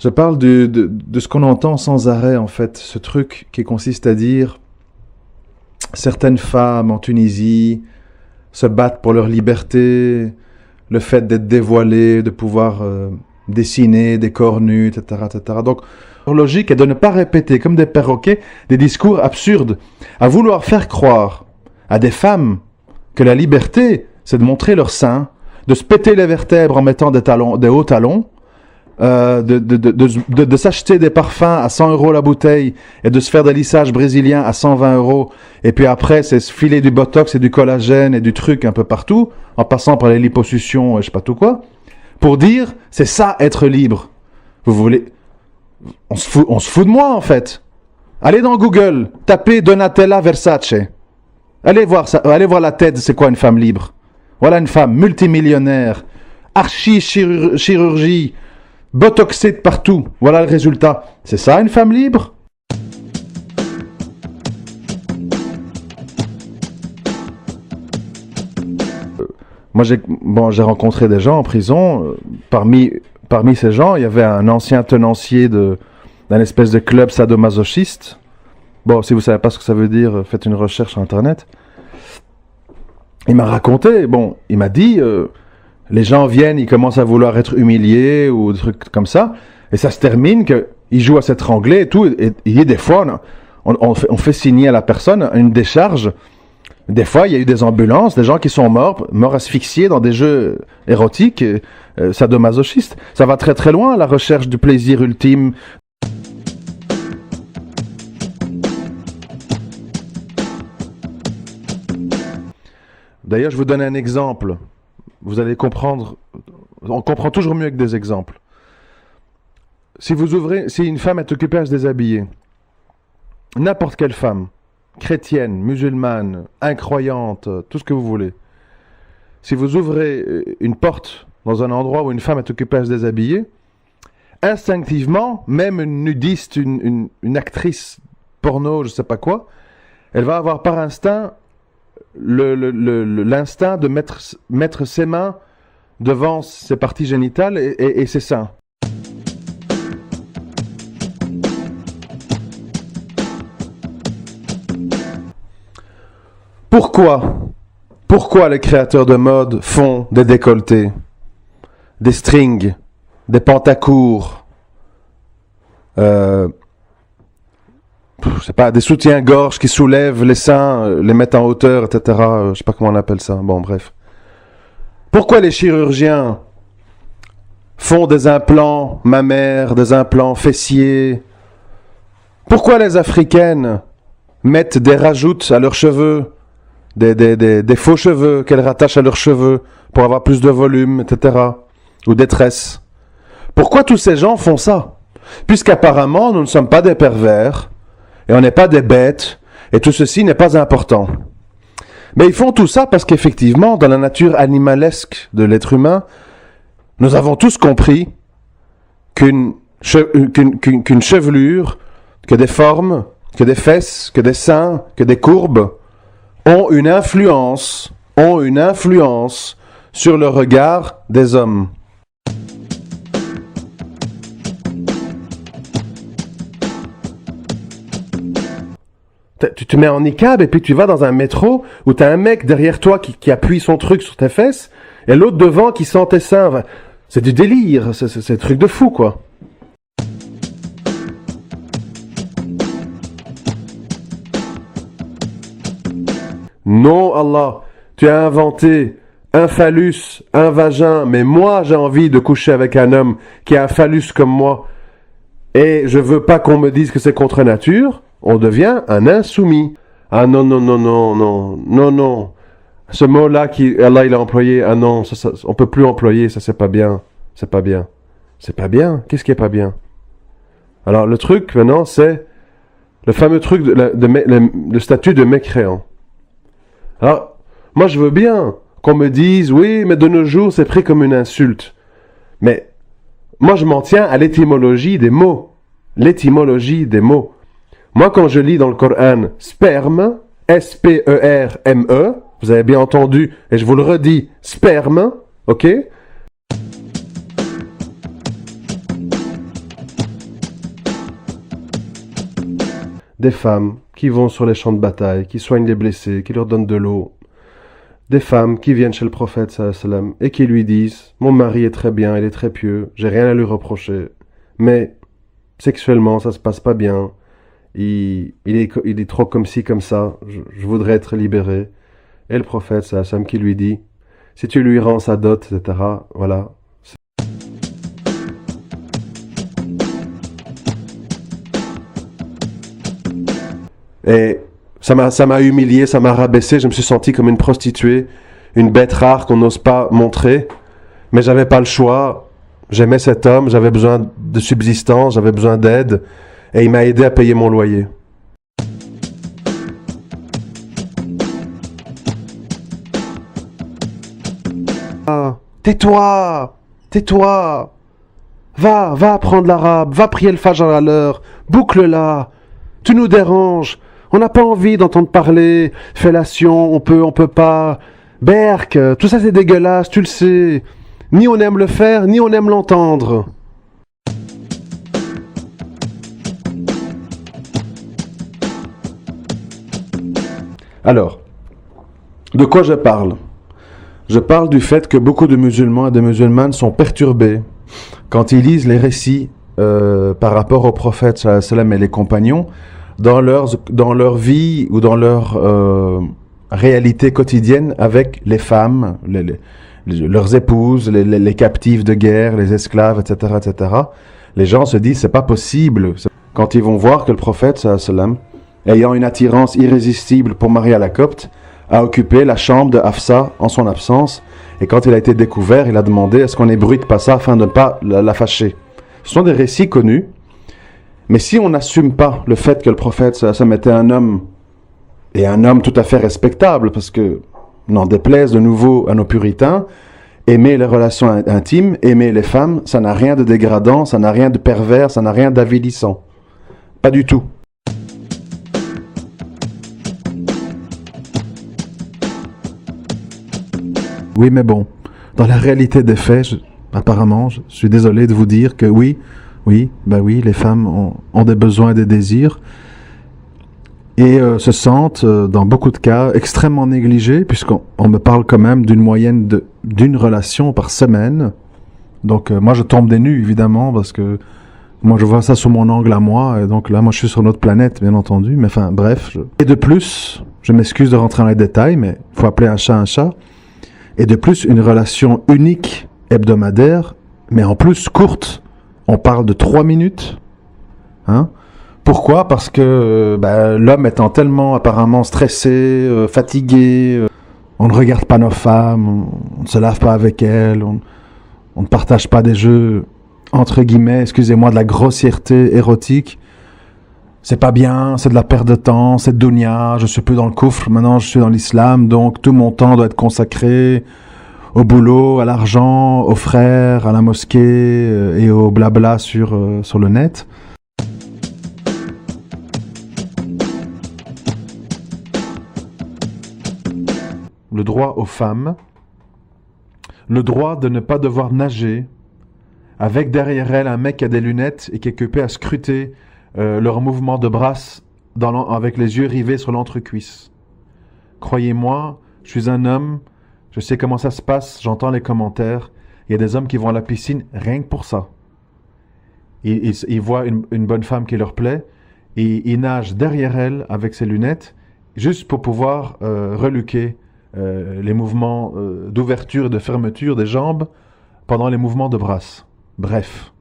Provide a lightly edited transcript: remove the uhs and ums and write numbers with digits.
Je parle de ce qu'on entend sans arrêt, en fait. Ce truc qui consiste à dire certaines femmes en Tunisie se battent pour leur liberté, le fait d'être dévoilées, de pouvoir dessiner des corps nus, etc., etc. Donc, leur logique est de ne pas répéter, comme des perroquets, des discours absurdes, à vouloir faire croire à des femmes que la liberté, c'est de montrer leurs seins, de se péter les vertèbres en mettant des hauts talons, de s'acheter des parfums à 100 € la bouteille et de se faire des lissages brésiliens à 120 €. Et puis après, c'est se filer du botox et du collagène et du truc un peu partout, en passant par les liposuctions et je sais pas tout quoi, pour dire, c'est ça être libre. Vous voulez... On se fout de moi en fait. Allez dans Google, tapez Donatella Versace. Allez voir la tête, c'est quoi une femme libre. Voilà une femme multimillionnaire, archi-chirurgie, botoxée de partout. Voilà le résultat. C'est ça une femme libre? Moi, j'ai rencontré des gens en prison. Parmi ces gens, il y avait un ancien tenancier d'un espèce de club sadomasochiste. Bon, si vous savez pas ce que ça veut dire, faites une recherche sur Internet. Il m'a raconté, il m'a dit, les gens viennent, ils commencent à vouloir être humiliés ou des trucs comme ça, et ça se termine qu'ils jouent à s'étrangler et tout, et il y a des fois, on fait signer à la personne une décharge. Des fois, il y a eu des ambulances, des gens qui sont morts asphyxiés dans des jeux érotiques, sadomasochistes. Ça va très très loin, la recherche du plaisir ultime. D'ailleurs, je vous donne un exemple. Vous allez comprendre. On comprend toujours mieux avec des exemples. Si une femme est occupée à se déshabiller, n'importe quelle femme, chrétienne, musulmane, incroyante, tout ce que vous voulez, si vous ouvrez une porte dans un endroit où une femme est occupée à se déshabiller, instinctivement, même une nudiste, une actrice porno, je sais pas quoi, elle va avoir par instinct l'instinct de mettre ses mains devant ses parties génitales et ses seins. Pourquoi les créateurs de mode font des décolletés, des strings, des pantacours, je sais pas, des soutiens-gorge qui soulèvent les seins, les mettent en hauteur, etc. Je sais pas comment on appelle ça. Bon, bref. Pourquoi les chirurgiens font des implants mammaires, des implants fessiers? Pourquoi les Africaines mettent des rajoutes à leurs cheveux, des faux cheveux qu'elles rattachent à leurs cheveux pour avoir plus de volume, etc. Ou des tresses? Pourquoi tous ces gens font ça? Puisqu'apparemment, nous ne sommes pas des pervers, et on n'est pas des bêtes, et tout ceci n'est pas important. Mais ils font tout ça parce qu'effectivement, dans la nature animalesque de l'être humain, nous avons tous compris qu'une chevelure, que des formes, que des fesses, que des seins, que des courbes ont une influence sur le regard des hommes. Tu te mets en niqab et puis tu vas dans un métro où t'as un mec derrière toi qui appuie son truc sur tes fesses et l'autre devant qui sent tes seins. Enfin, c'est du délire, c'est un truc de fou, quoi. Non, Allah, tu as inventé un phallus, un vagin, mais moi j'ai envie de coucher avec un homme qui a un phallus comme moi et je veux pas qu'on me dise que c'est contre nature. On devient un insoumis. Ah non, non, non, non, non, non, non. Ce mot-là Allah il a employé, ah non, on peut plus employer, ça c'est pas bien. C'est pas bien. C'est pas bien. Qu'est-ce qui est pas bien? Alors le truc maintenant c'est le fameux truc le statut de mécréant. Alors, moi je veux bien qu'on me dise, oui, mais de nos jours c'est pris comme une insulte. Mais moi je m'en tiens à l'étymologie des mots. L'étymologie des mots. Moi, quand je lis dans le Coran sperme, S-P-E-R-M-E, vous avez bien entendu, et je vous le redis, sperme, ok? des femmes qui vont sur les champs de bataille, qui soignent les blessés, qui leur donnent de l'eau, des femmes qui viennent chez le prophète sallallahu alayhi wa sallam et qui lui disent « Mon mari est très bien, il est très pieux, j'ai rien à lui reprocher, mais sexuellement ça se passe pas bien, il est trop comme ci, comme ça, je voudrais être libéré. » Et le prophète sallallahu alayhi wa sallam qui lui dit « Si tu lui rends sa dot, etc., voilà. » Et ça m'a humilié, ça m'a rabaissé, je me suis senti comme une prostituée, une bête rare qu'on n'ose pas montrer, mais j'avais pas le choix, j'aimais cet homme, j'avais besoin de subsistance, j'avais besoin d'aide, et il m'a aidé à payer mon loyer. Ah, tais-toi, tais-toi, va apprendre l'arabe, va prier le fajr à l'heure, boucle-la, tu nous déranges. On n'a pas envie d'entendre parler, fellation, on peut pas. Berk, tout ça c'est dégueulasse, tu le sais. Ni on aime le faire, ni on aime l'entendre. Alors, de quoi je parle? Je parle du fait que beaucoup de musulmans et de musulmanes sont perturbés quand ils lisent les récits par rapport au prophète sallallahu alayhi wa sallam et les compagnons, dans leur vie ou dans leur réalité quotidienne avec les femmes, leurs épouses, les captifs de guerre, les esclaves, etc., etc. Les gens se disent, c'est pas possible. Quand ils vont voir que le prophète, sallallahu alayhi wa sallam, ayant une attirance irrésistible pour Marie à la Copte, a occupé la chambre de Hafsa en son absence, et quand il a été découvert, il a demandé est-ce qu'on ébruite pas ça afin de ne pas la fâcher. Ce sont des récits connus. Mais si on n'assume pas le fait que le prophète ça était un homme, et un homme tout à fait respectable, parce que, n'en déplaise de nouveau à nos puritains, aimer les relations intimes, aimer les femmes, ça n'a rien de dégradant, ça n'a rien de pervers, ça n'a rien d'avilissant. Pas du tout. Oui, mais bon, dans la réalité des faits, apparemment, je suis désolé de vous dire que oui, les femmes ont des besoins et des désirs et se sentent, dans beaucoup de cas, extrêmement négligées, puisqu'on me parle quand même d'une moyenne d'une relation par semaine. Donc moi, je tombe des nues, évidemment, parce que moi, je vois ça sous mon angle à moi, et donc là, moi, je suis sur notre planète, bien entendu, mais enfin, bref. Et de plus, je m'excuse de rentrer dans les détails, mais il faut appeler un chat un chat, et de plus, une relation unique, hebdomadaire, mais en plus courte. On parle de 3 minutes. Hein? Pourquoi? Parce que l'homme étant tellement apparemment stressé, fatigué, on ne regarde pas nos femmes, on ne se lave pas avec elles, on ne partage pas des jeux, entre guillemets, excusez-moi, de la grossièreté érotique. C'est pas bien, c'est de la perte de temps, c'est dunya, je suis plus dans le coufre, maintenant je suis dans l'islam, donc tout mon temps doit être consacré au boulot, à l'argent, aux frères, à la mosquée et au blabla sur le net. Le droit aux femmes, le droit de ne pas devoir nager, avec derrière elle un mec qui a des lunettes et qui est occupé à scruter leur mouvement de brasse avec les yeux rivés sur l'entrecuisse. Croyez-moi, je suis un homme, je sais comment ça se passe, j'entends les commentaires. Il y a des hommes qui vont à la piscine rien que pour ça. Ils voient une bonne femme qui leur plaît, et ils nagent derrière elle avec ses lunettes, juste pour pouvoir reluquer les mouvements d'ouverture et de fermeture des jambes pendant les mouvements de brasse. Bref.